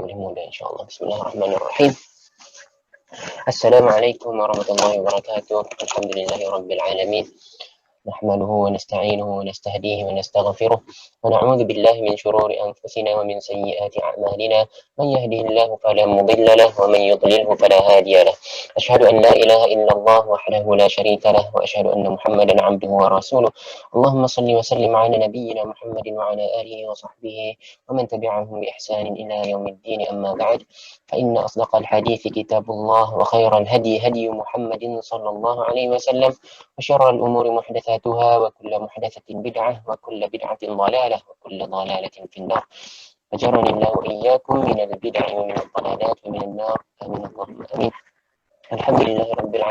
boleh mudah insyaAllah. Bismillahirrahmanirrahim. Assalamualaikum warahmatullahi wabarakatuh. Alhamdulillahirabbil alamin. نحمده ونستعينه ونستهديه ونستغفره ونعوذ بالله من شرور أنفسنا ومن سيئات أعمالنا من يهده الله فلا مضل له ومن يضلله فلا هادي له أشهد أن لا إله إلا الله وحده لا شريك له وأشهد أن محمدا عبده ورسوله اللهم صل وسلم على نبينا محمد وعلى آله وصحبه ومن تبعهم بإحسان إلى يوم الدين أما بعد فإن أصدق الحديث كتاب الله وخير الهدي هدي محمد صلى الله عليه وسلم وشر الأمور محدثاتها وكل محدثة بدعة وكل بدعة ضلالة وكل ضلالة في النار فجرني الله وإياكم من البدع ومن الضلالات ومن النار آمين اللهم آمين. Alhamdulillahirabbil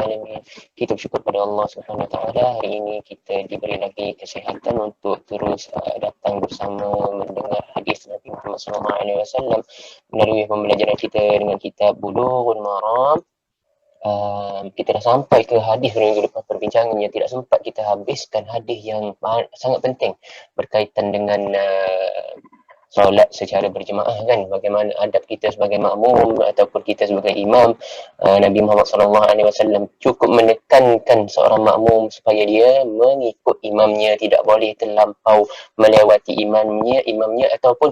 Kita bersyukur pada Allah Subhanahu wa taala. Hari ini kita diberi lagi kesihatan untuk terus datang bersama mendengar hadis Nabi Muhammad sallallahu alaihi wasallam melalui pembelajaran kita dengan kitab Bulughul Maram. Kita dah sampai ke hadis minggu lepas perbincangan yang tidak sempat kita habiskan, hadis yang sangat penting berkaitan dengan solat secara berjemaah kan, bagaimana adab kita sebagai makmum ataupun kita sebagai imam. Nabi Muhammad SAW cukup menekankan seorang makmum supaya dia mengikut imamnya, tidak boleh terlampau melewati imamnya ataupun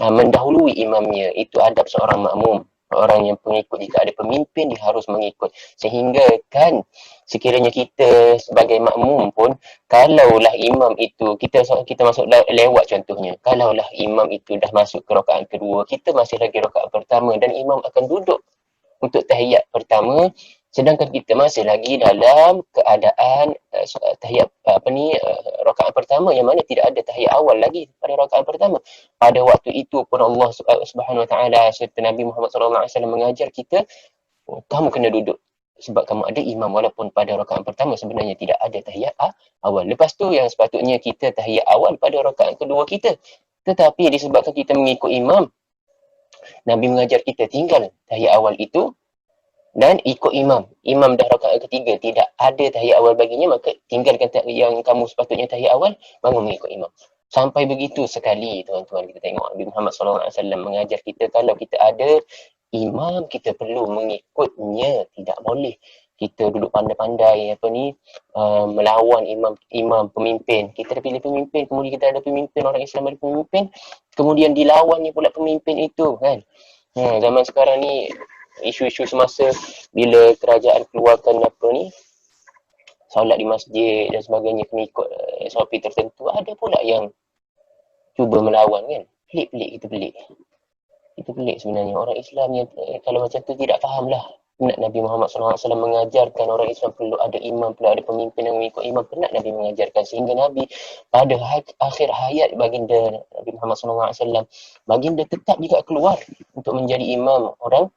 mendahului imamnya. Itu adab seorang makmum. Orang yang pengikut, jika ada pemimpin dia harus mengikut, sehingga kan sekiranya kita sebagai makmum pun, kalaulah imam itu kita masuk lewat contohnya, kalaulah imam itu dah masuk ke rakaat kedua, kita masih lagi rakaat pertama dan imam akan duduk untuk tahiyat pertama, sedangkan kita masih lagi dalam keadaan tahiyat rakaat pertama, yang mana tidak ada tahiyat awal lagi pada rakaat pertama. Pada waktu itu pun Allah Subhanahu wa taala serta Nabi Muhammad sallallahu alaihi wasallam mengajar kita, kamu kena duduk sebab kamu ada imam, walaupun pada rakaat pertama sebenarnya tidak ada tahiyat awal. Lepas tu yang sepatutnya kita tahiyat awal pada rakaat kedua kita, tetapi disebabkan kita mengikut imam, Nabi mengajar kita tinggal tahiyat awal itu dan ikut imam. Imam dah rakaat ketiga tidak ada tahiyat awal baginya, maka tinggalkan yang kamu sepatutnya tahiyat awal, bangun mengikut imam. Sampai begitu sekali tuan-tuan, kita tengok Nabi Muhammad SAW mengajar kita, kalau kita ada imam, kita perlu mengikutnya. Tidak boleh kita duduk pandai-pandai melawan imam pemimpin. Kita dah pilih pemimpin, kemudian kita ada pemimpin, orang Islam ada pemimpin, kemudian dilawannya pula pemimpin itu kan. Zaman sekarang ni isu-isu semasa bila kerajaan keluarkan solat di masjid dan sebagainya pengikut SOP tertentu, ada pula yang cuba melawan kan. Pelik itu pelik sebenarnya. Orang Islam yang kalau macam tu tidak fahamlah. Nabi Muhammad SAW mengajarkan orang Islam perlu ada imam, perlu ada pemimpin yang mengikut imam. Penat Nabi mengajarkan, sehingga Nabi pada akhir hayat baginda Nabi Muhammad SAW, baginda tetap juga keluar untuk menjadi imam orang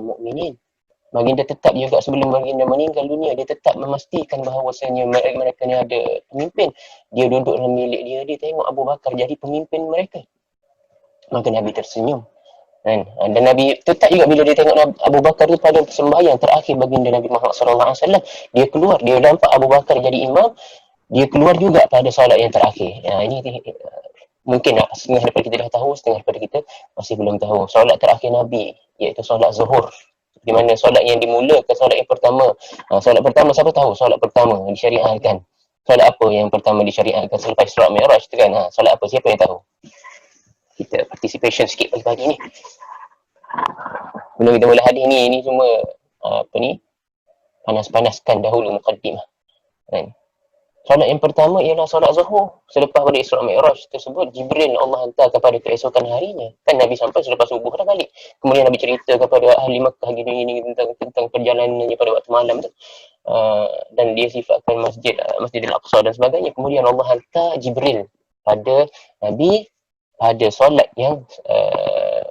mukminin. Baginda tetap juga sebelum baginda meninggal dunia, dia tetap memastikan bahawasanya mereka ni ada pemimpin. Dia duduk dalam milik dia tengok Abu Bakar jadi pemimpin mereka. Maka Nabi tersenyum. Dan Nabi tetap juga bila dia tengok Abu Bakar tu pada sembahyang terakhir baginda Nabi Muhammad SAW, dia keluar, dia nampak Abu Bakar jadi imam, dia keluar juga pada solat yang terakhir. Ini mungkin setengah daripada kita dah tahu, setengah daripada kita masih belum tahu. Solat terakhir Nabi, iaitu solat zuhur, di mana solat yang dimulakan solat yang pertama. Solat pertama, siapa tahu solat pertama disyariatkan? Solat apa yang pertama disyariatkan selepas Isra' Mi'raj tu kan? Solat apa? Siapa yang tahu? Kita participation sikit pagi-pagi ni. Belum kita mula hadis ni, ini cuma panas-panaskan dahulu mukaddimah kan. Solat yang pertama ialah solat zuhur. Selepas pada Isra' Mi'raj tersebut, Jibril Allah hantar kepada keesokan harinya. Kan Nabi sampai selepas subuh dah balik. Kemudian Nabi cerita kepada ahli Makkah gini-gini tentang perjalanannya pada waktu malam tu. Dan dia sifatkan Masjidil Aqsa dan sebagainya. Kemudian Allah hantar Jibril pada Nabi pada solat yang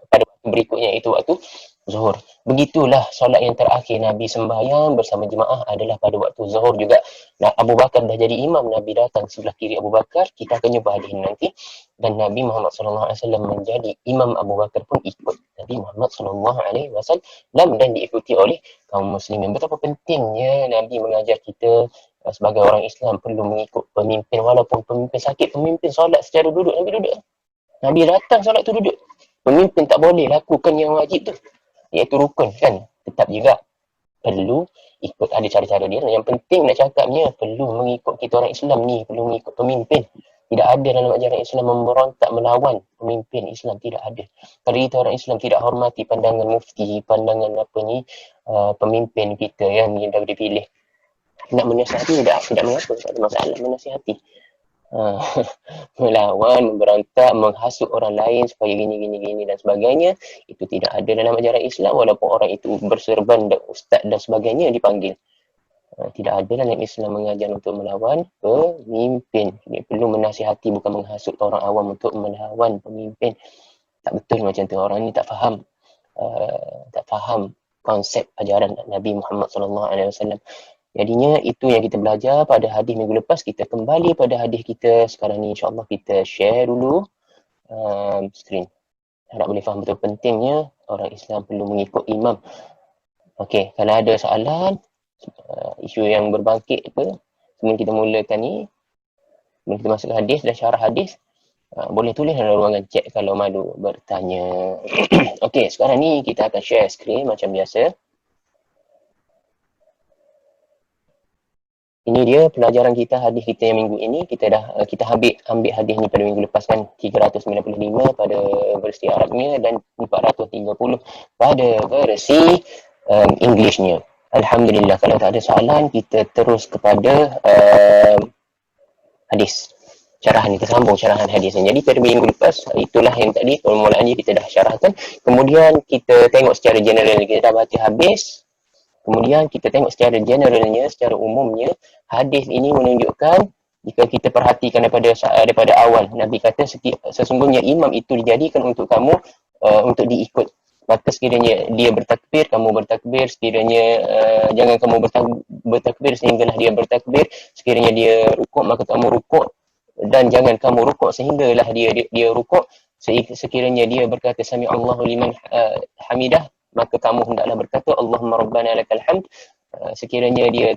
pada waktu berikutnya, itu waktu zuhur. Begitulah solat yang terakhir Nabi sembahyang bersama jemaah adalah pada waktu zuhur juga. Abu Bakar dah jadi imam, Nabi datang sebelah kiri Abu Bakar, kita akan jumpa hadis nanti. Dan Nabi Muhammad SAW menjadi imam, Abu Bakar pun ikut Nabi Muhammad SAW dan diikuti oleh kaum muslimin. Betapa pentingnya Nabi mengajar kita sebagai orang Islam perlu mengikut pemimpin, walaupun pemimpin sakit, pemimpin solat secara duduk, Nabi duduk. Nabi datang solat tu duduk. Pemimpin tak boleh lakukan yang wajib tu, iaitu rukun kan. Tetap juga perlu ikut, ada cara-cara dia. Yang penting nak cakapnya, perlu mengikut kita orang Islam ni, perlu mengikut pemimpin. Tidak ada dalam ajaran Islam memberontak melawan pemimpin Islam, tidak ada. Kalau kita orang Islam tidak hormati pandangan mufti, pandangan apa ni, pemimpin kita yang dah dipilih, nak menasihati tidak mengapa, tak ada masalah menasihati. Ha, melawan, memberontak, menghasut orang lain supaya gini dan sebagainya, itu tidak ada dalam ajaran Islam, walaupun orang itu berserban dan ustaz dan sebagainya dipanggil. Tidak ada dalam Islam mengajar untuk melawan pemimpin. Dia perlu menasihati, bukan menghasut orang awam untuk melawan pemimpin. Tak betul macam tu. Orang ni tak faham, tak faham konsep ajaran Nabi Muhammad SAW. Jadinya itu yang kita belajar pada hadis minggu lepas. Kita kembali pada hadis kita sekarang ni, insyaAllah kita share dulu skrin. Harap boleh faham betul pentingnya orang Islam perlu mengikut imam. Okey, kalau ada soalan, isu yang berbangkit apa, sebelum kita mulakan ni, sebelum kita masuk ke hadis dan syarah hadis, boleh tulis dalam ruangan chat kalau malu bertanya. Okey, sekarang ni kita akan share skrin macam biasa. Ini dia pelajaran kita, hadis kita yang minggu ini. Kita ambil hadis ni pada minggu lepas kan, 395 pada versi Arabnya dan 430 pada versi Englishnya. Alhamdulillah. Kalau tak ada soalan, kita terus kepada hadis. Syarahan, kita sambung syarahan hadis. Jadi pada minggu lepas, itulah yang tadi permulaannya kita dah syarahkan. Kemudian kita tengok secara general, kita dah baca habis. Kemudian kita tengok secara generalnya, secara umumnya, hadis ini menunjukkan, jika kita perhatikan daripada awal, Nabi kata sesungguhnya imam itu dijadikan untuk kamu untuk diikut. Maka sekiranya dia bertakbir, kamu bertakbir. Sekiranya jangan kamu bertakbir sehinggalah dia bertakbir. Sekiranya dia rukuk, maka kamu rukuk. Dan jangan kamu rukuk sehinggalah dia rukuk. Sekiranya dia berkata sami Allahu liman hamidah, maka kamu hendaklah berkata Allahumma rabbana lakal hamd. Sekiranya dia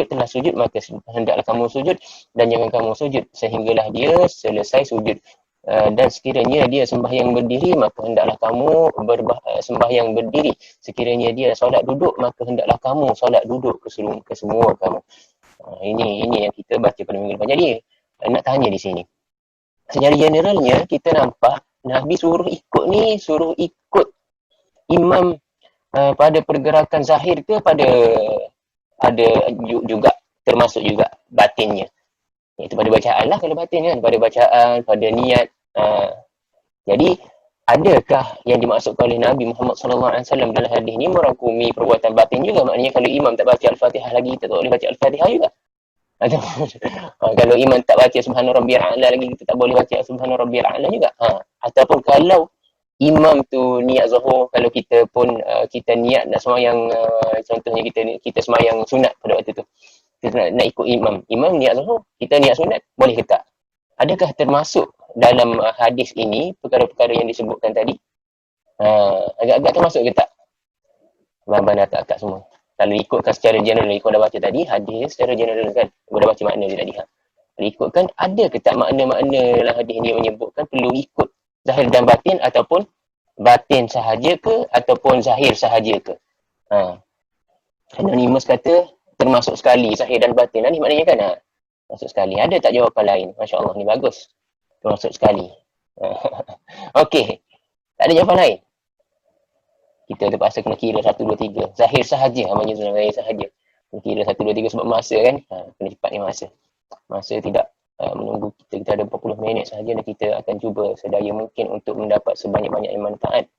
telah sujud, maka hendaklah kamu sujud, dan jangan kamu sujud sehinggalah dia selesai sujud. Dan sekiranya dia sembahyang berdiri, maka hendaklah kamu sembahyang berdiri. Sekiranya dia solat duduk, maka hendaklah kamu solat duduk ke semua kamu. Ini yang kita baca pada minggu lepas. Jadi nak tanya di sini, secara generalnya kita nampak Nabi suruh ikut imam pada pergerakan zahir ke pada juga termasuk juga batinnya. Itu pada bacaan lah kalau batin kan, pada bacaan, pada niat. Jadi adakah yang dimaksudkan oleh Nabi Muhammad SAW dalam hadis ni merangkumi perbuatan batin juga? Maknanya kalau imam tak baca Al-Fatihah lagi, kita tak boleh baca Al-Fatihah juga? Atau kalau imam tak baca Subhana Rabbiyal A'la lagi, kita tak boleh baca Subhana Rabbiyal A'la juga? Ataupun kalau imam tu niat zuhur, kalau kita pun kita niat nak semayang, contohnya kita semayang sunat pada waktu tu, kita nak ikut imam niat zuhur, kita niat sunat, boleh ke tak? Adakah termasuk dalam hadis ini perkara-perkara yang disebutkan tadi? Agak-agak termasuk ke tak? Abang-abang dan akak semua, kalau ikutkan secara general, ikut dah baca tadi hadis secara general kan, dah baca makna dia tadi. Kalau ikutkan, ada ke tak makna-makna dalam hadis ni menyebutkan perlu ikut zahir dan batin, ataupun batin sahaja ke, ataupun zahir sahaja ke? Anonymous kata termasuk sekali zahir dan batin. Ni maknanya kan, masuk sekali. Ada tak jawapan lain? Masya Allah, ni bagus. Termasuk sekali. Okey, tak ada jawapan lain. Kita terpaksa kena kira 1, 2, 3. Zahir sahaja, namanya zahir sahaja. Kira 1, 2, 3 sebab masa kan. Kena cepat ni masa. Masa tidak menunggu kita ada 40 minit sahaja, dan kita akan cuba sedaya mungkin untuk mendapat sebanyak-banyaknya manfaat.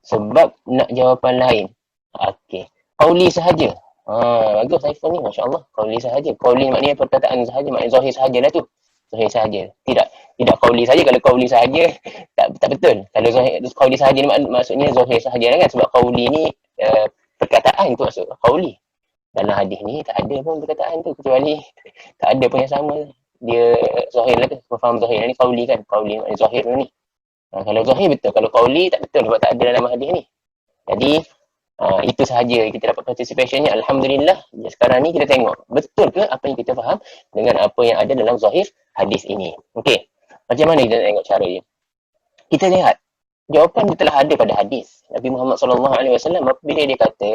Sebab nak jawapan lain. Okey. Qauli sahaja. Bagus iPhone ni, Masya Allah. Qauli sahaja. Qauli maknanya perkataan sahaja, maknanya zahir sahaja lah tu. Zahir sahaja. Tidak qauli sahaja. Kalau qauli sahaja, tak betul. Kalau qauli sahaja ni maksudnya zahir sahaja lah kan. Sebab qauli ni perkataan tu maksud qauli. Dalam hadis ni tak ada pun perkataan tu, kecuali tak ada pun yang sama. Dia zahir lah tu. Faham zahir ni qauli kan. Qauli maknanya zahir ni. Kalau zahir betul. Kalau qauli tak betul sebab tak ada dalam hadis ni. Jadi itu sahaja kita dapat participationnya. Alhamdulillah. Sekarang ni kita tengok betul ke apa yang kita faham dengan apa yang ada dalam zahir hadis ini. Okey, macam mana kita tengok cara dia? Kita lihat Jawapan dia telah ada pada hadis. Nabi Muhammad SAW apabila dia kata,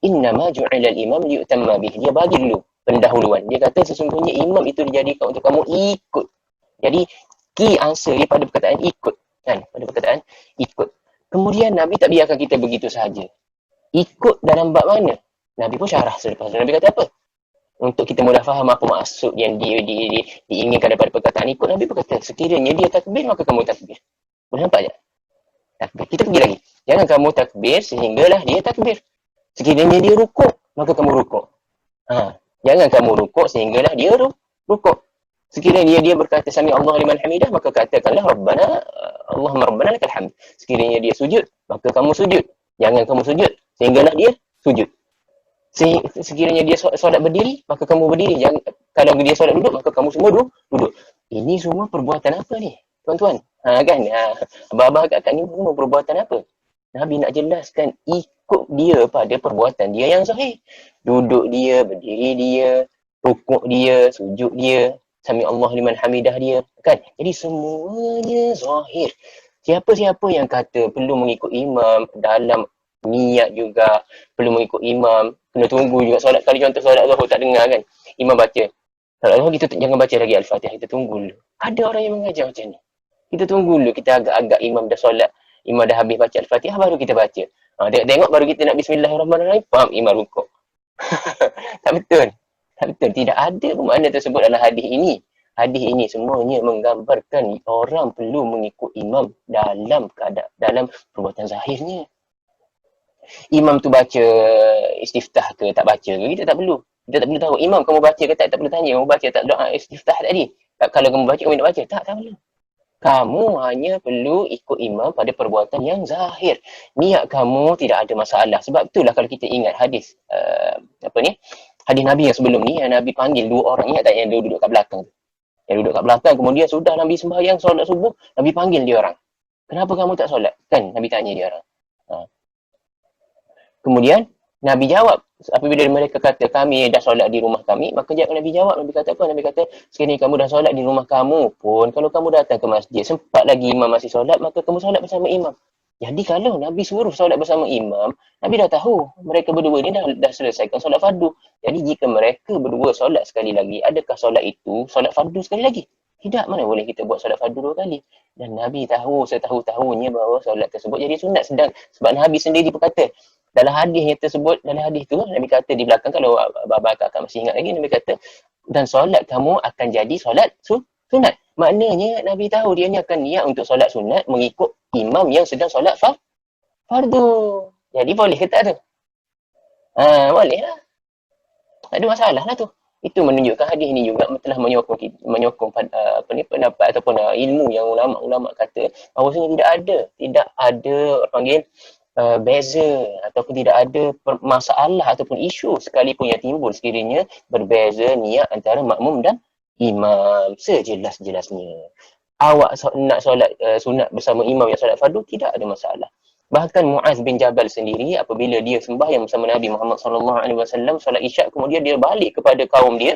innama ju'ila al-imam liyutamma bih. Dia bagi dulu pendahuluan. Dia kata sesungguhnya imam itu dijadikan untuk kamu ikut. Jadi, key answer dia pada perkataan ikut. Kan? Pada perkataan ikut. Kemudian Nabi tak biarkan kita begitu sahaja. Ikut dalam bab mana? Nabi pun syarah selepas. Nabi kata apa? Untuk kita mudah faham apa maksud yang diinginkan daripada perkataan ikut, Nabi berkata, sekiranya dia takbir, maka kamu takbir. Boleh nampak tak? Takbir. Kita pergi lagi. Jangan kamu takbir sehinggalah dia takbir. Sekiranya dia rukuk, maka kamu rukuk. Jangan kamu rukuk sehinggalah dia rukuk. Sekiranya dia berkata sami Allah liman hamidah, maka katakanlah Rabbana Allahumma Rabbana lakal hamd. Sekiranya dia sujud, maka kamu sujud. Jangan kamu sujud sehinggalah dia sujud. Sekiranya dia solat berdiri, maka kamu berdiri. Jangan, kalau dia solat duduk, maka kamu semua duduk. Ini semua perbuatan apa ni, tuan-tuan? Kan? Abah-abah kat ni semua perbuatan apa? Nabi nak jelaskan ikut dia pada perbuatan dia yang sahih. Duduk dia, berdiri dia, rukuk dia, sujud dia, sami Allah liman hamidah dia. Kan? Jadi semuanya zahir. Siapa-siapa yang kata perlu mengikut imam dalam niat juga, perlu mengikut imam, kena tunggu juga solat. Kali contoh solat Zuhur tak dengar kan, imam baca solat Zuhur, kita jangan baca lagi Al-Fatihah, kita tunggu dulu. Ada orang yang mengajar macam ni, kita tunggu dulu, kita agak-agak imam dah solat, imam dah habis baca Al-Fatihah, baru kita baca. Tengok baru kita nak Bismillahirrahmanirrahim, faham imam rukuk. Tak betul, tak betul. Tidak ada makna tersebut dalam hadis ini. Hadis ini semuanya menggambarkan orang perlu mengikut imam dalam dalam perbuatan zahirnya. Imam tu baca istiftah ke tak baca ke, kita tak perlu. Kita tak perlu tahu. Imam kamu baca ke tak perlu tanya. Kamu baca tak doa istiftah tadi? Kalau kamu baca, kamu nak baca? Tak perlu. Kamu hanya perlu ikut imam pada perbuatan yang zahir. Niat kamu tidak ada masalah. Sebab itulah kalau kita ingat hadis, hadis Nabi yang sebelum ni, yang Nabi panggil dua orang, ingat tak yang duduk kat belakang tu? Yang duduk kat belakang, kemudian sudah Nabi sembahyang, solat subuh, Nabi panggil dia orang. Kenapa kamu tak solat? Kan Nabi tanya dia orang. Kemudian Nabi jawab, apabila mereka kata kami dah solat di rumah kami, maka Nabi jawab, Nabi kata apa? Nabi kata, sekiranya kamu dah solat di rumah kamu pun, kalau kamu datang ke masjid, sempat lagi imam masih solat, maka kamu solat bersama imam. Jadi kalau Nabi suruh solat bersama imam, Nabi dah tahu mereka berdua ni dah selesaikan solat fardu. Jadi jika mereka berdua solat sekali lagi, adakah solat itu solat fardu sekali lagi? Tidak, mana boleh kita buat solat fardu dua kali. Dan Nabi tahu setahu-tahunya bahawa solat tersebut jadi sunat. Sebab Nabi sendiri berkata, dalam hadis yang tersebut, dalam hadis tu Nabi kata di belakang, kalau abang kakak masih ingat lagi, Nabi kata, dan solat kamu akan jadi solat sunat. Maknanya Nabi tahu dia ni akan niat untuk solat sunat mengikut imam yang sedang solat fardu. Jadi boleh ke tak tu? Boleh lah. Tak ada masalah lah tu. Itu menunjukkan hadis ni juga telah menyokong pendapat ataupun ilmu yang ulama kata bahawasanya tidak ada orang panggil beza ataupun tidak ada masalah ataupun isu sekalipun yang timbul sekiranya berbeza niat antara makmum dan imam. Sejelas-jelasnya awak nak solat sunat bersama imam yang solat fardu, tidak ada masalah. Bahkan Muaz bin Jabal sendiri, apabila dia sembahyang bersama Nabi Muhammad SAW solat isyak, kemudian dia balik kepada kaum dia,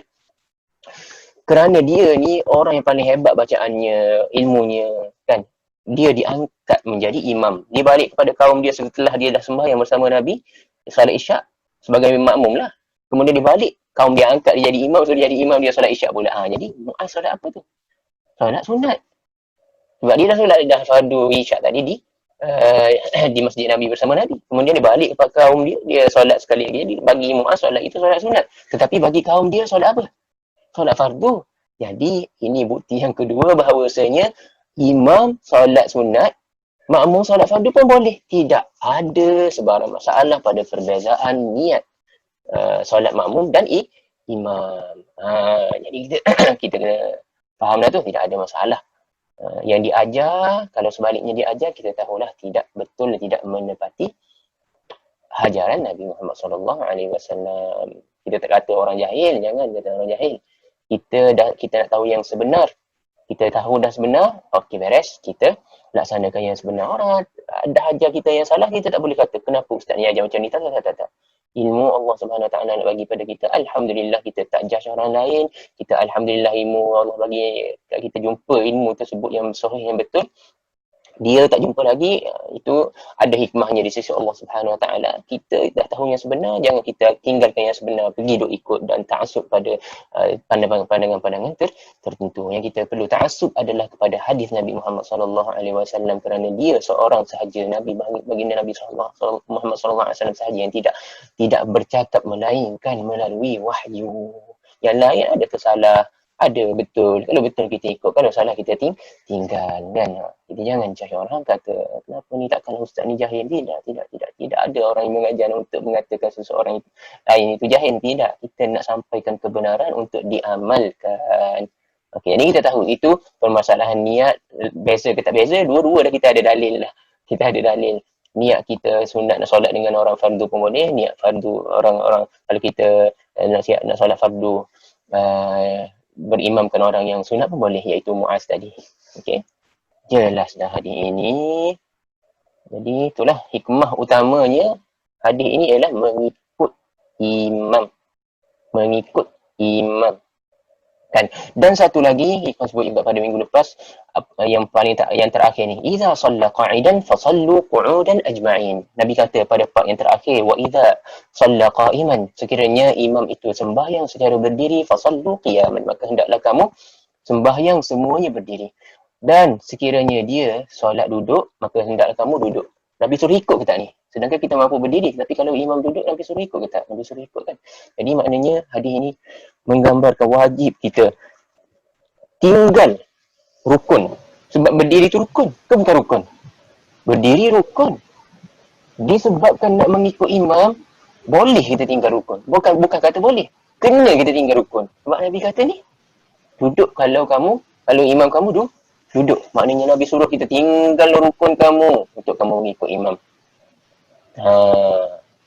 kerana dia ni orang yang paling hebat bacaannya, ilmunya, kan, dia diangkat menjadi imam. Dia balik kepada kaum dia setelah dia dah sembahyang bersama Nabi solat isyak sebagai makmum lah. Kemudian dia balik, kaum dia angkat dia jadi imam, so dia jadi imam, dia solat isyak pula. Jadi Muaz solat apa tu? Solat sunat. Sebab dia dah solat fardu isyak tadi di masjid Nabi bersama Nabi. Kemudian dia balik kepada kaum dia solat sekali lagi. Jadi bagi Muaz solat itu solat sunat. Tetapi bagi kaum dia solat apa? Solat fardu. Jadi ini bukti yang kedua bahawasanya imam solat sunat, makmum solat fardu pun boleh. Tidak ada sebarang masalah pada perbezaan niat solat makmum dan imam. Jadi kita kena faham dah tu, tidak ada masalah. Yang diajar, kalau sebaliknya diajar, kita tahulah tidak betul, tidak menepati hajaran Nabi Muhammad SAW. Kita tak kata orang jahil, jangan kata orang jahil. Kita nak tahu yang sebenar. Kita tahu dah sebenar, okey beres, kita laksanakan yang sebenar. Orang dah ajar kita yang salah, kita tak boleh kata, kenapa ustaz ni ajar macam ni? Tak. Ilmu Allah Subhanahu Wa Taala nak bagi pada kita. Alhamdulillah kita tak judge orang lain. Alhamdulillah ilmu Allah bagi kita jumpa ilmu tersebut yang sahih, yang betul. dia tak jumpa lagi, itu ada hikmahnya di sisi Allah Subhanahu Wa Taala. Kita dah tahu yang sebenar, jangan kita tinggalkan yang sebenar, pergi duk ikut dan ta'assub pada pandangan-pandangan tertentu. Yang kita perlu ta'assub adalah kepada hadis Nabi Muhammad sallallahu alaihi wasallam, kerana dia seorang sahaja Nabi, baginda Nabi Muhammad sallallahu alaihi wasallam sahaja yang tidak bercakap melainkan melalui wahyu. Yang lain ada tersalah, ada betul. Kalau betul kita ikut, kalau salah kita tinggal. Dan kita jangan cari orang kata, kenapa ni takkan ustaz ni jahil. Tidak ada orang yang mengajar untuk mengatakan seseorang lain itu jahil. Tidak. Kita nak sampaikan kebenaran untuk diamalkan. Okey, ini kita tahu itu permasalahan niat, beza ke tak beza, dua-dua dah kita ada dalil lah. Kita ada dalil. Niat kita sunat nak solat dengan orang fardu pun boleh, niat fardu orang-orang, kalau kita nak solat fardu berimamkan orang yang sunat pun boleh, iaitu Muaz tadi. Okey. Jelas dah hadis ini. Jadi itulah hikmah utamanya hadis ini ialah mengikut imam. Mengikut imam. Kan? Dan satu lagi hikmah sebut juga pada minggu lepas, yang terakhir ni, idza shalla qa'idan fa sallu qu'udan ajma'in. Nabi kata pada part yang terakhir, wa idza shalla qa'iman, sekiranya imam itu sembahyang secara berdiri, fa sallu qiyaman, maka hendaklah kamu sembahyang semuanya berdiri. Dan sekiranya dia solat duduk, maka hendaklah kamu duduk. Nabi suruh ikut ke tak ni? Sedangkan kita mampu berdiri, tapi kalau imam duduk, Nabi suruh ikut ke tak? Nabi suruh ikut kan? Jadi maknanya hadis ini menggambarkan wajib kita tinggal rukun. Sebab berdiri itu rukun ke bukan rukun? Berdiri rukun. Disebabkan nak mengikut imam, boleh kita tinggal rukun. Bukan kata boleh, kena kita tinggal rukun. Sebab Nabi kata ni, duduk kalau imam kamu duduk. Maknanya Nabi suruh kita tinggal rukun kamu untuk kamu mengikut imam.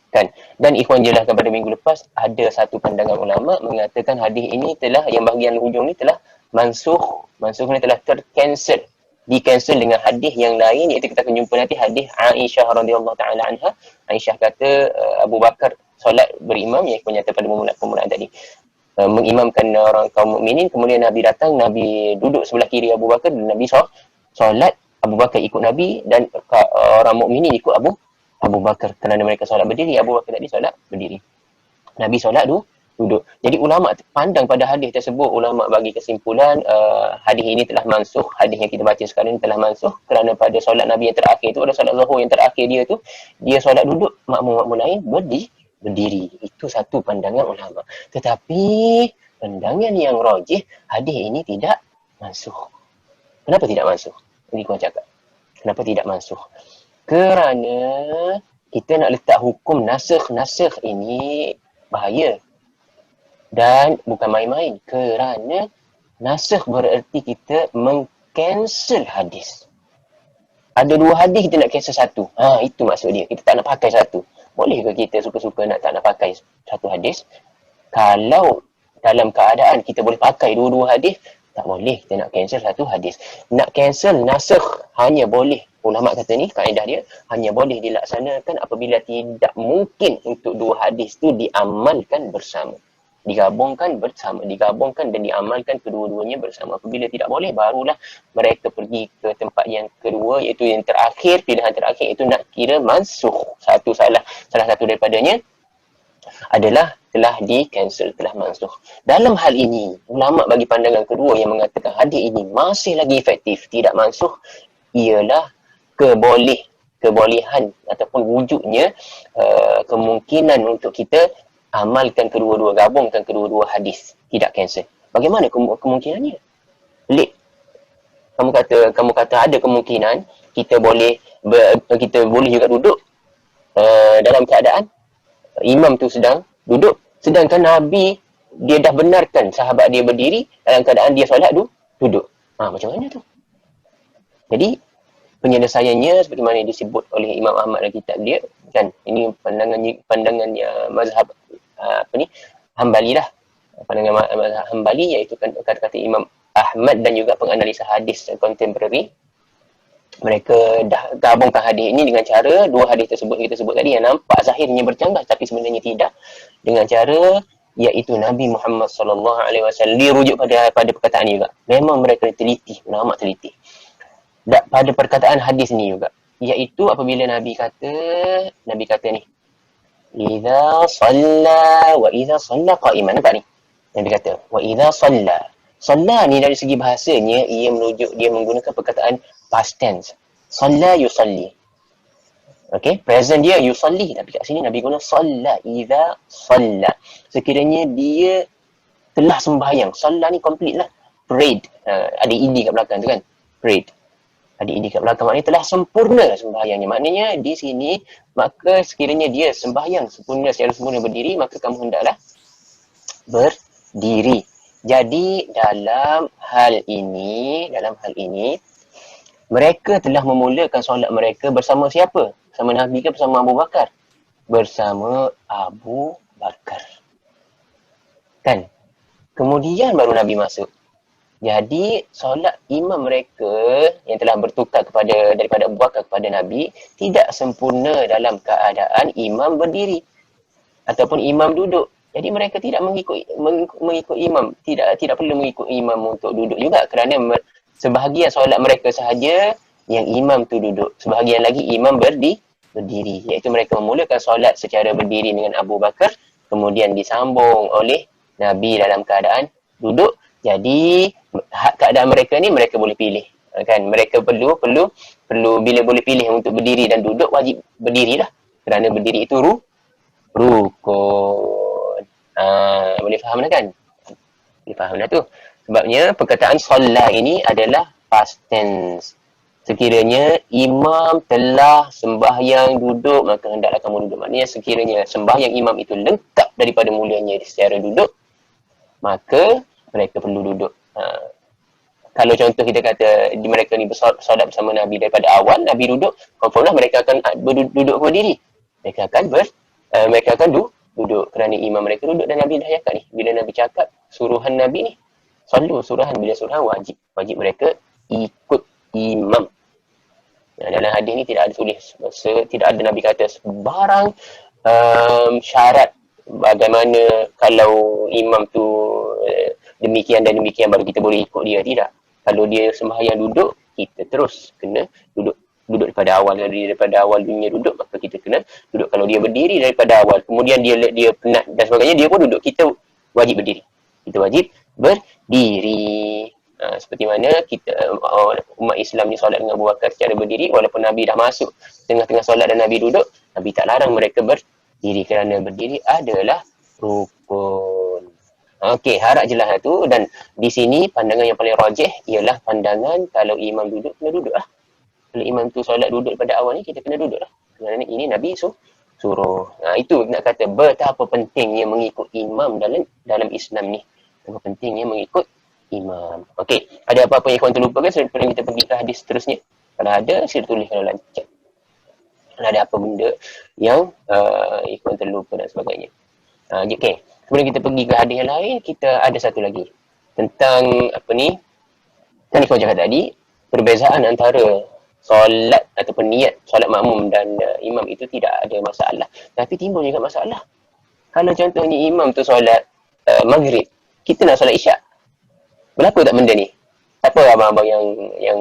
Kan? Dan ikhwan jelaskan pada minggu lepas, ada satu pandangan ulama mengatakan hadis ini telah, yang bahagian hujung ni telah mansuh ni telah tercancel, di-cancel dengan hadis yang lain, iaitu kita akan jumpa nanti hadis Aisyah radhiyallahu taala anha. Aisyah kata Abu Bakar solat berimam, yang nyata pada permulaan tadi, mengimamkan orang kaum mukminin, kemudian Nabi datang, Nabi duduk sebelah kiri Abu Bakar, dan Nabi solat, Abu Bakar ikut Nabi, dan orang mukminin ikut Abu Bakar, kerana mereka solat berdiri. Abu Bakar tadi solat berdiri, Nabi solat duduk. Jadi ulama pandang pada hadis tersebut, ulama bagi kesimpulan hadis ini telah mansuh. Hadis yang kita baca sekarang ini telah mansuh, kerana pada solat Nabi yang terakhir itu, ada solat Zuhur yang terakhir dia solat duduk, makmum lain berdiri. Itu satu pandangan ulama. Tetapi pandangan yang rajih, hadis ini tidak mansuh. Kenapa tidak mansuh? Ini kau cakap. Kenapa tidak mansuh? Kerana kita nak letak hukum nasikh ini bahaya. Dan bukan main-main. Kerana nasikh bererti kita meng-cancel hadis. Ada dua hadis, kita nak cancel satu. Itu maksud dia. Kita tak nak pakai satu. Boleh ke kita suka-suka tak nak pakai satu hadis? Kalau dalam keadaan kita boleh pakai dua-dua hadis, tak boleh kita nak cancel satu hadis. Nak cancel nasikh hanya boleh, ulama kata ni, kaedah dia, hanya boleh dilaksanakan apabila tidak mungkin untuk dua hadis tu diamalkan bersama. Digabungkan dan diamalkan kedua-duanya bersama. Apabila tidak boleh, barulah mereka pergi ke tempat yang kedua, iaitu yang terakhir, pilihan terakhir, itu nak kira mansuh. Salah satu daripadanya adalah telah di-cancel, telah mansuh. Dalam hal ini, ulama bagi pandangan kedua yang mengatakan hadis ini masih lagi efektif, tidak mansuh, ialah kebolehan ataupun wujudnya kemungkinan untuk kita amalkan kedua-dua, gabungkan kedua-dua hadis, tidak cancel. Bagaimana kemungkinannya? Pelik. Kamu kata ada kemungkinan kita boleh juga duduk dalam keadaan imam tu sedang duduk, sedangkan Nabi dia dah benarkan sahabat dia berdiri dalam keadaan dia solat duduk. Macam mana tu? Jadi penyelesaiannya seperti mana disebut oleh Imam Ahmad dalam kitab dia, kan, ini pandangannya mazhab Hambali lah. Pandangan mazhab Hambali, iaitu kata-kata Imam Ahmad dan juga penganalisa hadis kontemporari. Mereka dah gabungkan hadis ini dengan cara dua hadis tersebut kita sebut tadi, yang nampak zahirnya bercanggah tapi sebenarnya tidak, dengan cara iaitu Nabi Muhammad sallallahu alaihi wasallam, dirujuk pada perkataan juga. Memang mereka teliti, ulama teliti. pada perkataan hadis ni juga, iaitu apabila Nabi kata ni, idza shalla wa idza shalla qa'iman. Nampak ni? Nabi kata, wa idza shalla. Shalla ni dari segi bahasanya, dia menggunakan perkataan past tense. Shalla yusalli. Okey, present dia yusalli. Tapi kat sini Nabi guna shalla, idza shalla. Sekiranya dia telah sembahyang. Shalla ni complete lah. Prayed. Ada ed kat belakang tu kan. Prayed. Ada ed kat belakang, maknanya telah sempurna sembahyangnya. Maknanya di sini, maka sekiranya dia sembahyang secara sempurna berdiri, maka kamu hendaklah berdiri. Jadi dalam hal ini mereka telah memulakan solat mereka bersama siapa? Bersama Nabi ke bersama Abu Bakar? Bersama Abu Bakar. Kan? Kemudian baru Nabi masuk. Jadi solat imam mereka yang telah bertukar daripada Abu Bakar kepada Nabi tidak sempurna dalam keadaan imam berdiri ataupun imam duduk. Jadi mereka tidak mengikut imam, tidak perlu mengikut imam untuk duduk juga, kerana sebahagian solat mereka sahaja yang imam tu duduk, sebahagian lagi imam berdiri, iaitu mereka memulakan solat secara berdiri dengan Abu Bakar, kemudian disambung oleh Nabi dalam keadaan duduk. Jadi keadaan mereka ni mereka boleh pilih, kan? Mereka perlu bila boleh pilih untuk berdiri dan duduk, wajib berdirilah, kerana berdiri itu rukun. Boleh faham dah kan? Boleh faham dah tu. Sebabnya perkataan solat ini adalah past tense. Sekiranya imam telah sembahyang duduk, maka hendaklah kamu duduk. Maknanya sekiranya sembahyang imam itu lengkap daripada mulanya secara duduk, maka mereka perlu duduk. Kalau contoh kita kata mereka ni bersolat bersama Nabi daripada awal, Nabi duduk, confirm lah mereka akan duduk berdiri. Mereka akan duduk kerana imam mereka duduk. Dan Nabi dah cakap ni, bila Nabi cakap suruhan Nabi ni, suruhan, bila suruhan wajib mereka ikut imam. Dalam hadis ni tidak ada tulis, tidak ada Nabi kata sebarang syarat bagaimana kalau imam tu demikian dan demikian baru kita boleh ikut dia. Tidak. Kalau dia sembahyang duduk, kita terus kena duduk daripada awal. Kalau dia daripada awal dunia duduk, maka kita kena duduk. Kalau dia berdiri daripada awal, kemudian dia penat dan sebagainya, dia pun duduk, kita wajib berdiri. Kita wajib berdiri. Seperti mana kita umat Islam ni solat dengan Abu Bakar secara berdiri, walaupun Nabi dah masuk tengah-tengah solat dan Nabi duduk, Nabi tak larang mereka berdiri, kerana berdiri adalah rukun. Okey, harap jelas tu. Dan di sini pandangan yang paling rajih ialah pandangan kalau imam duduk, kena duduk lah. Kalau imam tu solat duduk pada awal ni, kita kena duduk lah. Kerana ini Nabi suruh. Itu nak kata betapa pentingnya mengikut imam dalam Islam ni. Betapa pentingnya mengikut imam. Okey, ada apa-apa yang korang terlupa kan sebelum kita pergi ke hadis seterusnya? Kalau ada, sila tulis dalam chat. Kalau ada apa benda yang korang terlupa dan sebagainya. Okey. Kemudian kita pergi ke hadis yang lain, kita ada satu lagi. Tentang apa ni? Kan kau cakap tadi, perbezaan antara solat ataupun niat solat makmum dan imam itu tidak ada masalah. Tapi timbul juga masalah. Kalau contohnya imam tu solat maghrib, kita nak solat isyak. Berlaku tak benda ni? Siapa abang-abang yang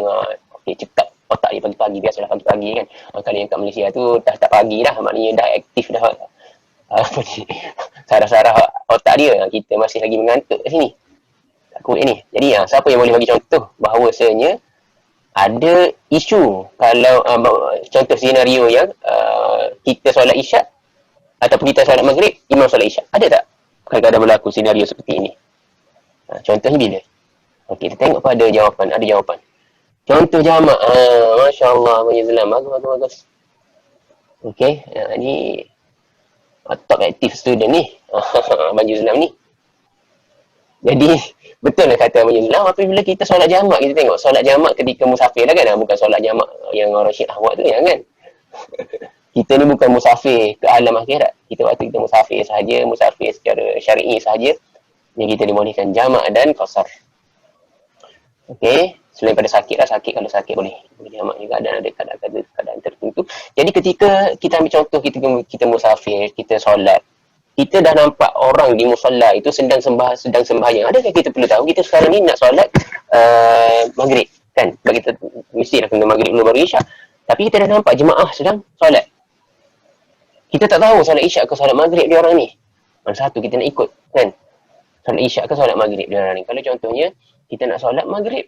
cepat otak dia pagi-pagi, biasalah pagi-pagi kan. Kalau yang kat Malaysia tu dah tak pagi dah, maknanya dah aktif dah. Apa ni, sarah-sarah otak dia. Kita masih lagi mengantuk kat sini. Tak kuat ni. Jadi siapa yang boleh bagi contoh bahawasanya ada isu kalau contoh senario yang kita solat isyak ataupun kita solat maghrib, imam solat isyak. Ada tak kadang-kadang berlaku senario seperti ini? Contohnya bila? Okey, kita tengok pada jawapan. Ada jawapan. Contoh jamak. Masya Allah, Islam. Bagus. Okey, ni top active student ni. Baju Islam ni. Jadi, betul lah kata Baju Islam. Apabila kita solat jamak, kita tengok solat jamak ketika musafir lah kan. Bukan solat jamak yang orang syiah buat tu kan. Kita ni bukan musafir ke alam akhirat. Waktu kita musafir sahaja, musafir secara syar'i sahaja, yang kita dibolehkan jamak dan qasar. Okey, selain pada sakit lah, kalau sakit boleh jamak juga, dan ada keadaan tertentu. Jadi ketika kita ambil contoh, kita musafir, kita solat, kita dah nampak orang di musalla itu sedang sembahyang. Adakah kita perlu tahu kita sekarang ni nak solat maghrib? kan? Sebab kita mestilah kena maghrib dulu baru isyak. Tapi kita dah nampak jemaah sedang solat. Kita tak tahu solat isyak ke solat maghrib dia orang ni. Mana satu kita nak ikut, kan? Solat isyak ke solat maghrib dia orang ni. Kalau contohnya kita nak solat maghrib,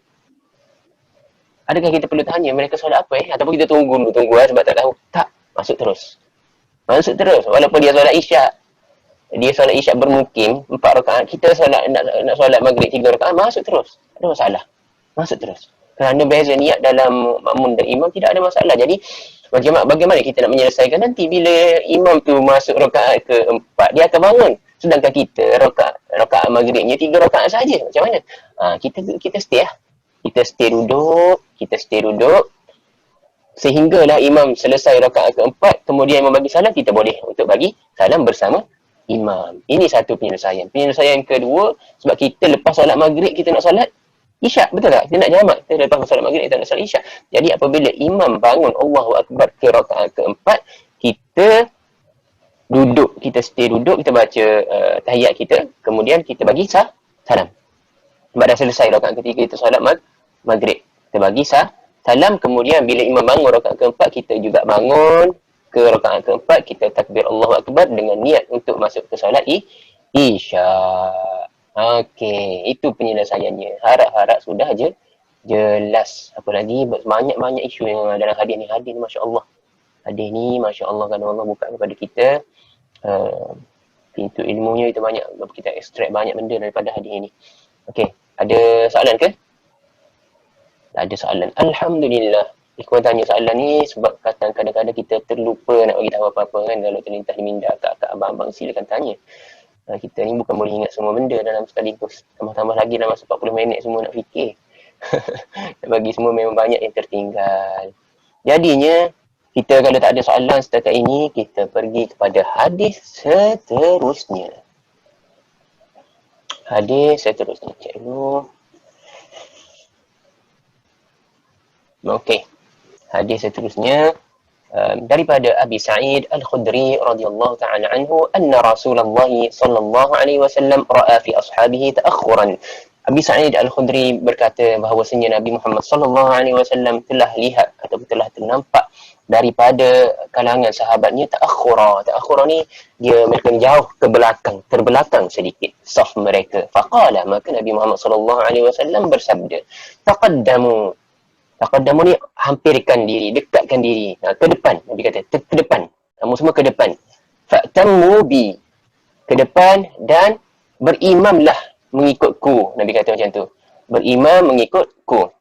adakah kita perlu tanya mereka solat apa ataupun kita tunggu sebab tak tahu? Tak, masuk terus. Masuk terus. Walaupun dia solat isyak, dia solat isyak bermukim 4 rakaat, kita solat nak solat maghrib 3 rakaat, masuk terus. Ada masalah. Masuk terus. Kerana beza niat dalam makmum dan imam tidak ada masalah. Jadi bagaimana kita nak menyelesaikan nanti bila imam tu masuk rakaat ke-4, dia akan bangun. Sedangkan kita rakaat maghribnya 3 rakaat saja. Macam mana? Kita stay lah. Kita stay duduk sehinggalah imam selesai rakaat ke-4, kemudian imam bagi salam, kita boleh untuk bagi salam bersama imam. Ini satu penyelesaian. Penyelesaian kedua, sebab kita lepas solat maghrib kita nak solat isyak, betul tak? Kita nak jamak. Kita lepas solat maghrib kita nak solat isyak. Jadi apabila imam bangun Allahu Akbar ke rakaat ke-4, kita duduk, kita stay duduk, kita baca tahiyat kita, kemudian kita bagi salam. Sebab dah selesai rakaat ketiga kita solat maghrib. Kita bagi salam, kemudian bila imam bangun rakaat ke-4, kita juga bangun ke rakaat ke-4, kita takbir Allahu Akbar dengan niat untuk masuk ke solat isyak. Okey, itu penyelesaiannya. Harap-harap sudah jelas. Apa lagi? Banyak isu yang dalam hadis ni. Hadis ni masya-Allah. Hadis ni masya-Allah, kan Allah buka kepada kita pintu ilmunya itu banyak. Kita ekstrak banyak benda daripada hadis ini. Okey, ada soalan ke? Tak ada soalan. Alhamdulillah. Ikhwan tanya soalan ni sebab kadang-kadang kita terlupa nak bagi tahu apa-apa, kan. Kalau terlintas di minda kakak, abang-abang, silakan tanya. Kita ni bukan boleh ingat semua benda dalam sekaligus. Tambah-tambah lagi dalam masa 40 minit semua nak fikir. Bagi semua memang banyak yang tertinggal. Jadinya, kita kalau tak ada soalan setakat ini, kita pergi kepada hadis seterusnya. Hadis seterusnya. Cek dulu. Okey. Hadis seterusnya daripada Abi Sa'id Al-Khudri radhiyallahu ta'ala anhu, anna Rasulullah sallallahu alaihi wasallam ra'a fi ashabihi ta'akhuran. Abi Sa'id Al-Khudri berkata bahawasanya Nabi Muhammad sallallahu alaihi wasallam telah lihat atau telah ternampak daripada kalangan sahabatnya ta'akhura. Ta'akhura ni mereka jauh ke belakang, terbelakang sedikit saf mereka. Faqala, maka Nabi Muhammad sallallahu alaihi wasallam bersabda, taqaddamu ni hampirkan diri, dekatkan diri. Ke depan. Nabi kata, ke depan. Kamu semua ke depan. Fa'tammu bi. Ke depan dan berimamlah mengikutku. Nabi kata macam tu. Berimam mengikutku.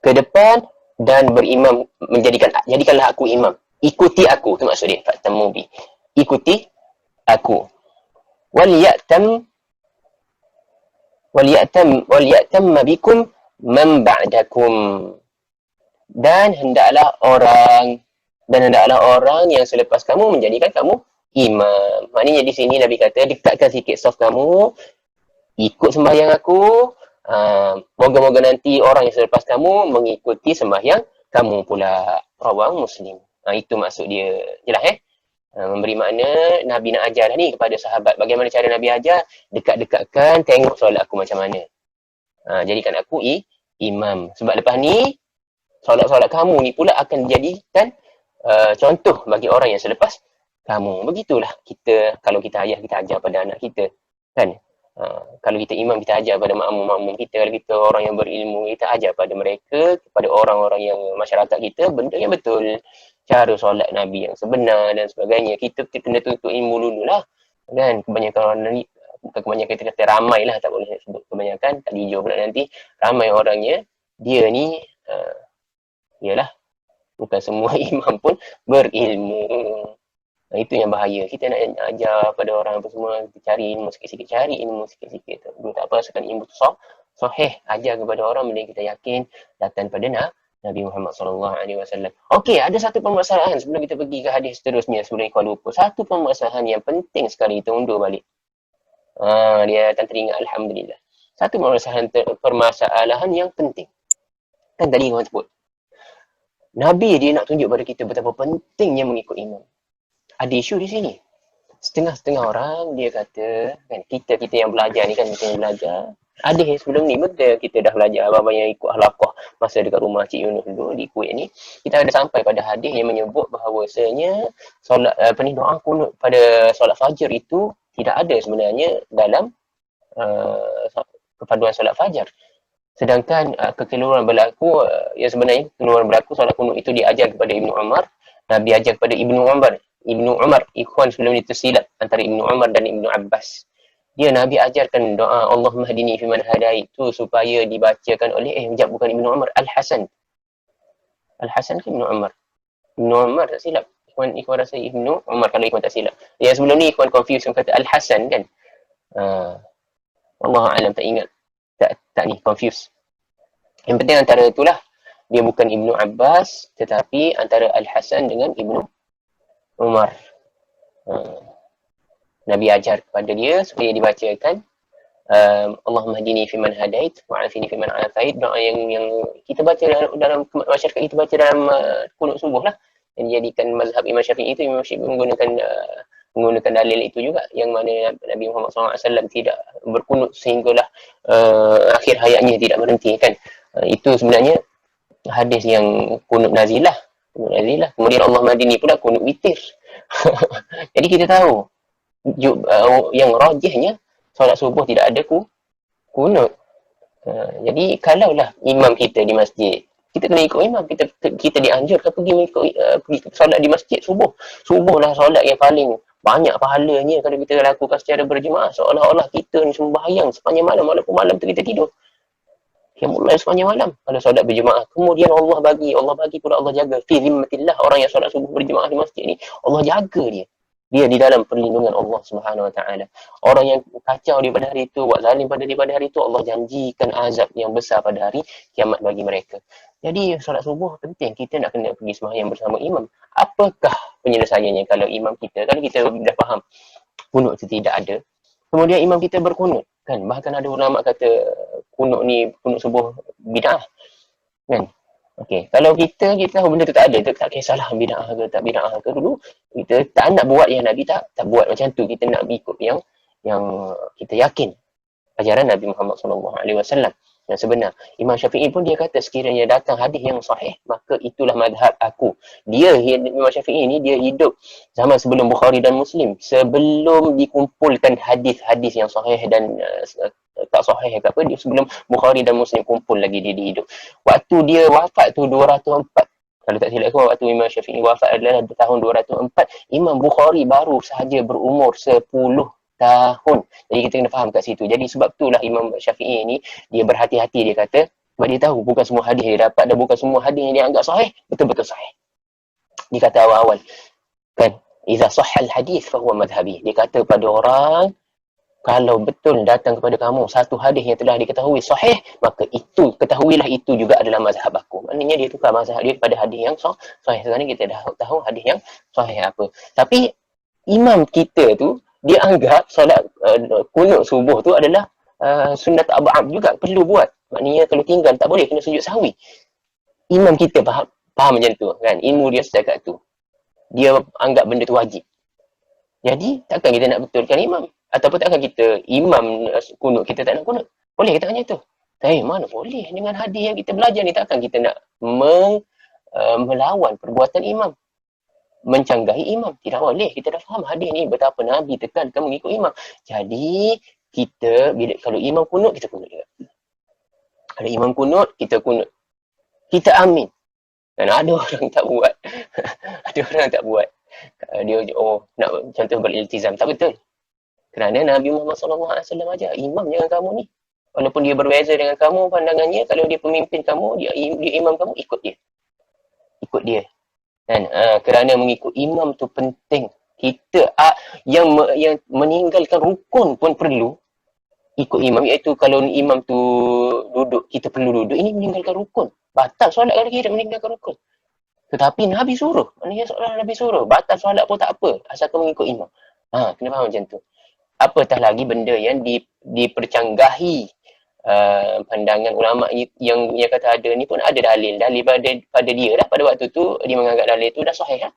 Ke depan dan berimam, jadikanlah aku imam. Ikuti aku. Itu maksud dia. Fa'tammu bi. Ikuti aku. Waliya'tam bikum man ba'dakum, dan hendaklah orang yang selepas kamu menjadikan kamu imam. Maknanya di sini Nabi kata, dekatkan sikit saf kamu, ikut sembahyang aku, moga-moga nanti orang yang selepas kamu mengikuti sembahyang kamu pula. Rawahu Muslim. Itu maksud dia. Jelas memberi makna Nabi nak ajar ni kepada sahabat. Bagaimana cara Nabi ajar? Dekat-dekatkan, tengok solat aku macam mana. Jadikan aku imam. Sebab lepas ni, solat-solat kamu ni pula akan dijadikan contoh bagi orang yang selepas kamu. Begitulah kita, kalau kita ayah, kita ajar pada anak kita. Kan? Kalau kita imam, kita ajar pada makmum-makmum kita. Kalau kita orang yang berilmu, kita ajar pada mereka, kepada orang-orang yang masyarakat kita, benda yang betul. Cara solat Nabi yang sebenar dan sebagainya. Kita kena tuntut ilmu dulu lah. Kan? Kebanyakan orang ni, bukan kebanyakan, kita kata ramai lah, tak boleh sebut kebanyakan, tak hijau pula nanti. Ramai orangnya, dia ni, yalah, bukan semua imam pun berilmu. Itu yang bahaya. Kita nak ajar pada orang apa semua, kita cari ilmu sikit-sikit. Dulu tak apa, rasakan ilmu tu sahih. Ajar kepada orang benda yang kita yakin datang pada Nabi Muhammad SAW. Okey, ada satu permasalahan sebelum kita pergi ke hadis seterusnya, sebelum ikhwan lupa. Satu permasalahan yang penting sekali, kita undur balik. Dia tak teringat, Alhamdulillah. Satu permasalahan yang penting. Kan tadi orang sebut, Nabi dia nak tunjuk pada kita betapa pentingnya mengikut imam. Ada isu di sini. Setengah-setengah orang dia kata, kan kita yang belajar ni kan, kita yang belajar, Hadis sebelum ni betul kita dah belajar apa yang ikut halaqah masa dekat rumah Cik Yunus dulu di Kuwait ni, kita ada sampai pada hadis yang menyebut bahawasanya solat doa kunut pada solat fajar itu tidak ada sebenarnya dalam uh, kepaduan solat fajar. Sedangkan kekeliruan berlaku yang sebenarnya kekeliruan berlaku solat kunut itu diajar kepada Ibnu Umar, Nabi ajar kepada Ibnu Umar, ikhwan sebelum itu silap antara Ibnu Umar dan Ibnu Abbas. Dia Nabi ajarkan doa Allahumma hadini fiman hadait itu supaya dibacakan oleh bukan Ibnu Umar, Al-Hasan. Al-Hasan ke Ibnu Umar? Ibnu Umar tak silap. Ikhwan rasa Ibnu Umar kalau ikhwan tak silap. Yang sebelum ni ikhwan confuse kata Al-Hasan kan. Allah alam tak ingat. Tak ni confuse. Yang penting antara itulah dia bukan Ibnu Abbas tetapi antara Al-Hasan dengan Ibnu Umar. Nabi ajar kepada dia supaya dibacakan Allahumma hadini fiman hadait wa'afini fiman afait, doa yang kita baca dalam masyarakat kita baca dalam kunut subuh lah, yang dijadikan mazhab Imam Syafi'i itu. Imam Syafi'i menggunakan dalil itu juga, yang mana Nabi Muhammad SAW tidak berkunut sehinggalah akhir hayatnya tidak berhenti kan. Itu sebenarnya hadis yang kunut nazilah. Kemudian Allah madini pula kunut witir. Jadi kita tahu yang rajihnya solat subuh tidak ada kunut. Jadi kalaulah imam kita di masjid, kita kena ikut imam. Kita dianjurkan pergi solat di masjid subuh. Subuh lah solat yang paling banyak pahalanya kalau kita lakukan secara berjemaah, seolah-olah kita ni sembahyang sepanjang malam walaupun malam tu kita tidur. Yang mulai sepanjang malam kalau solat berjemaah. Kemudian Allah bagi pula, Allah jaga fi zimmatillah, orang yang solat subuh berjemaah di masjid ni Allah jaga dia di dalam perlindungan Allah Subhanahu Wa Taala. Orang yang kacau daripada hari itu, buat zalim pada hari itu, Allah janjikan azab yang besar pada hari kiamat bagi mereka. Jadi solat subuh penting, kita nak kena pergi sembahyang bersama imam. Apakah penyelesaiannya kalau imam kita, kalau kita dah faham kunut itu tidak ada, kemudian imam kita berkunut kan? Bahkan ada ulama kata kunut subuh bid'ah kan. Okey, kalau kita tahu benda tu tak ada, tak kisahlah bid'ah ke tak bid'ah ke, dulu kita tak nak buat yang Nabi tak buat macam tu. Kita nak ikut yang kita yakin ajaran Nabi Muhammad SAW yang sebenar. Imam Syafi'i pun dia kata sekiranya datang hadis yang sahih, maka itulah madhab aku. Imam Syafi'i ni dia hidup zaman sebelum Bukhari dan Muslim, sebelum dikumpulkan hadis-hadis yang sahih dan tak sahih ke apa, dia sebelum Bukhari dan Muslim kumpul lagi dia hidup. Waktu dia wafat tu 204, kalau tak silap aku, waktu Imam Syafi'i wafat adalah tahun 204. Imam Bukhari baru sahaja berumur 10 tahun. Jadi kita kena faham kat situ. Jadi sebab itulah Imam Syafi'i ni dia berhati-hati, dia kata sebab dia tahu bukan semua hadis dia dapat dan bukan semua hadis yang dia anggap sahih betul-betul sahih. Dia kata awal-awal kan, iza sahhal hadis fa huwa madhhabi. Dia kata pada orang, kalau betul datang kepada kamu satu hadis yang telah diketahui sahih, maka itu ketahuilah itu juga adalah mazhab aku. Maknanya dia tukar mazhab dia pada hadis yang sahih. Sekarang kita dah tahu hadis yang sahih apa. Tapi imam kita tu dia anggap solat kunut subuh tu adalah sunat ab'ad juga, perlu buat. Maknanya kalau tinggal tak boleh, kena sujud sahwi. Imam kita faham macam tu kan, ilmu dia setakat tu. Dia anggap benda tu wajib. Jadi takkan kita nak betulkan imam, ataupun takkan kita imam kunut kita tak nak kunut. Boleh kita macam tu? Mana boleh, dengan hadis yang kita belajar ni takkan kita nak melawan perbuatan imam, mencanggahi imam. Tidak boleh. Kita dah faham hadis ni betapa Nabi tekankan mengikut imam. Jadi kita kalau imam kunut, kita kunut juga. Kalau imam kunut, kita kunut. Kita amin. Dan ada orang tak buat. Ada orang tak buat. Dia nak contoh beriltizam. Tak betul. Kerana Nabi Muhammad SAW ajar, imam jangan kamu ni. Walaupun dia berbeza dengan kamu pandangannya, kalau dia pemimpin kamu, dia imam kamu, ikut dia. Ikut dia. Dan kerana mengikut imam tu penting. Kita yang meninggalkan rukun pun perlu ikut imam, iaitu kalau imam tu duduk, kita perlu duduk. Ini meninggalkan rukun. Batal solat kalau kita meninggalkan rukun. Tetapi Nabi suruh. Maknanya solat Nabi suruh. Batal solat pun tak apa, asalkan mengikut imam. Kena faham macam tu. Apatah lagi benda yang dipercanggahi pandangan ulama yang kata ada ni pun ada dalil pada dia lah. Pada waktu tu dia menganggap dalil tu dah sahih lah.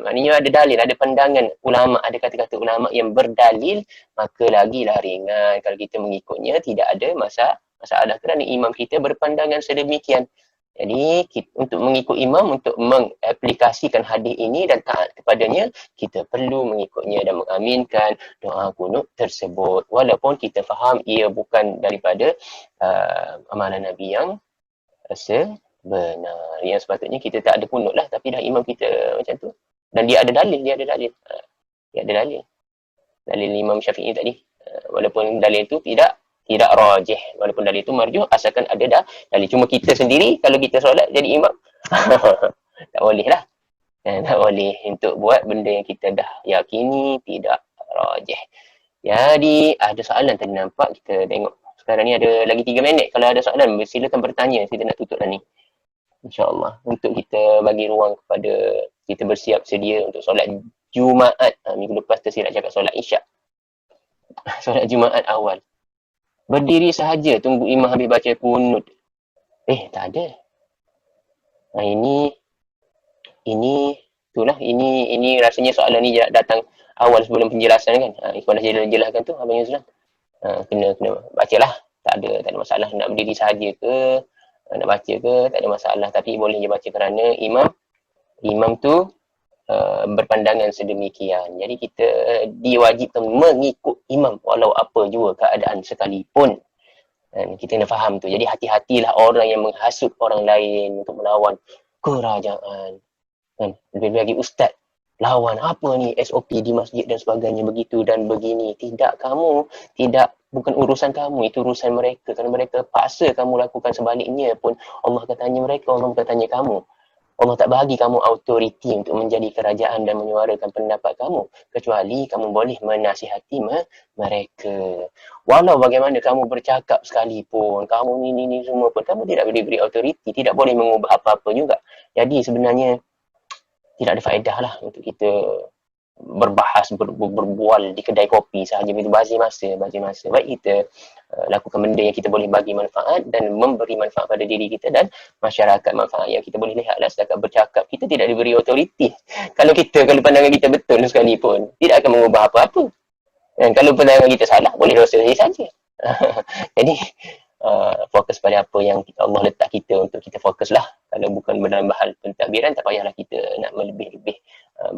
Maknanya ada dalil, ada pandangan ulama, ada kata-kata ulama yang berdalil, maka lagilah ringan. Kalau kita mengikutnya, tidak ada masalah kerana imam kita berpandangan sedemikian. Jadi untuk mengikut imam, untuk mengaplikasikan hadis ini dan taat kepadanya, kita perlu mengikutnya dan mengaminkan doa kunut tersebut. Walaupun kita faham ia bukan daripada amalan Nabi yang sebenar. Yang sepatutnya kita tak ada kunut lah, tapi dah imam kita macam tu. Dan dia ada dalil, dia ada dalil. Dalil Imam Syafi'i tadi. Walaupun dalil itu tidak rajih, walaupun dalil itu marjuh, asalkan ada dah dalil. Cuma kita sendiri kalau kita solat jadi imam tak boleh lah. Tak boleh untuk buat benda yang kita dah yakini tidak rajih. Jadi ada soalan tadi nampak, kita tengok sekarang ni ada lagi 3 minit. Kalau ada soalan silakan bertanya, kita nak tutup dah ni, InsyaAllah, untuk kita bagi ruang kepada kita bersiap sedia untuk solat Jumaat. Minggu lepas tersilap cakap solat Isyak. Solat Jumaat awal. Berdiri sahaja tunggu imam habis baca kunut. Tak ada. Ini rasanya soalan ni datang awal sebelum penjelasan kan. Ikhwan dah jelaskan tu, Abang Yusran. Kena bacalah. Tak ada masalah nak berdiri sahaja ke, nak baca ke, tak ada masalah. Tapi boleh je baca kerana imam tu berpandangan sedemikian. Jadi kita diwajibkan mengikut imam walau apa juga keadaan sekalipun. Dan kita kena faham tu. Jadi hati-hatilah orang yang menghasut orang lain untuk melawan kerajaan. Kan? Lebih lagi ustaz lawan apa ni SOP di masjid dan sebagainya, begitu dan begini. Bukan urusan kamu, itu urusan mereka. Kerana mereka paksa kamu lakukan sebaliknya pun, Allah akan tanya mereka, Allah akan tanya kamu. Allah tak bagi kamu autoriti untuk menjadi kerajaan dan menyuarakan pendapat kamu, kecuali kamu boleh menasihati mereka. Walau bagaimana kamu bercakap sekalipun, kamu ni semua pun, kamu tidak boleh beri autoriti, tidak boleh mengubah apa-apa juga. Jadi sebenarnya tidak ada faedah lah untuk kita berbahas, berbual di kedai kopi sahaja, begitu bazir masa. Baik kita lakukan benda yang kita boleh bagi manfaat dan memberi manfaat pada diri kita dan masyarakat. Manfaat yang kita boleh lihatlah setakat bercakap, kita tidak diberi otoriti. Kalau pandangan kita betul sekalipun, tidak akan mengubah apa-apa. Dan kalau pandangan kita salah, boleh dosa saja. Jadi fokus pada apa yang Allah letak kita untuk kita fokuslah. Kalau bukan dalam hal pentadbiran, tak payahlah kita nak melebih-lebih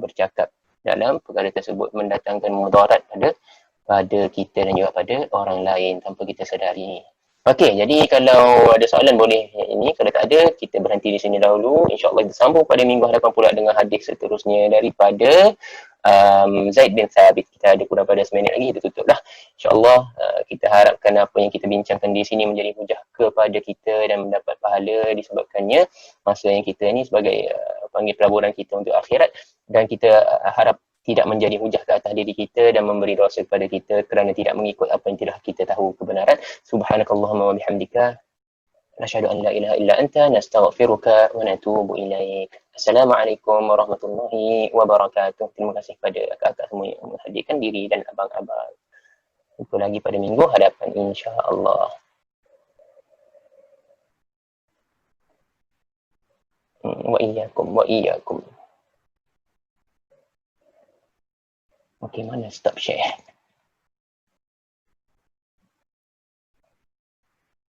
bercakap dalam perkara tersebut, mendatangkan mudarat pada kita dan juga pada orang lain tanpa kita sedari. Okey, jadi kalau ada soalan boleh ini, kalau tak ada kita berhenti di sini dahulu. InsyaAllah kita sambung pada minggu hadapan pula dengan hadis seterusnya daripada Zaid bin Thabit. Kita ada kurang pada seminit lagi, kita tutup lah. InsyaAllah kita harapkan apa yang kita bincangkan di sini menjadi hujah kepada kita dan mendapat pahala disebabkannya masa yang kita ni sebagai panggil pelaburan kita untuk akhirat, dan kita harap tidak menjadi hujah ke atas diri kita dan memberi dosa kepada kita kerana tidak mengikut apa yang tidak kita tahu kebenaran. Subhanakallahumma wa bihamdika, nashhadu an la ilaha illa anta, nastaghfiruka wa natubu ilaik. Assalamualaikum warahmatullahi wabarakatuh. Terima kasih kepada kakak semua yang menghadirkan diri dan abang-abang. Jumpa lagi pada minggu hadapan insya-Allah. Wa iyyakum. Okey, mana stop share?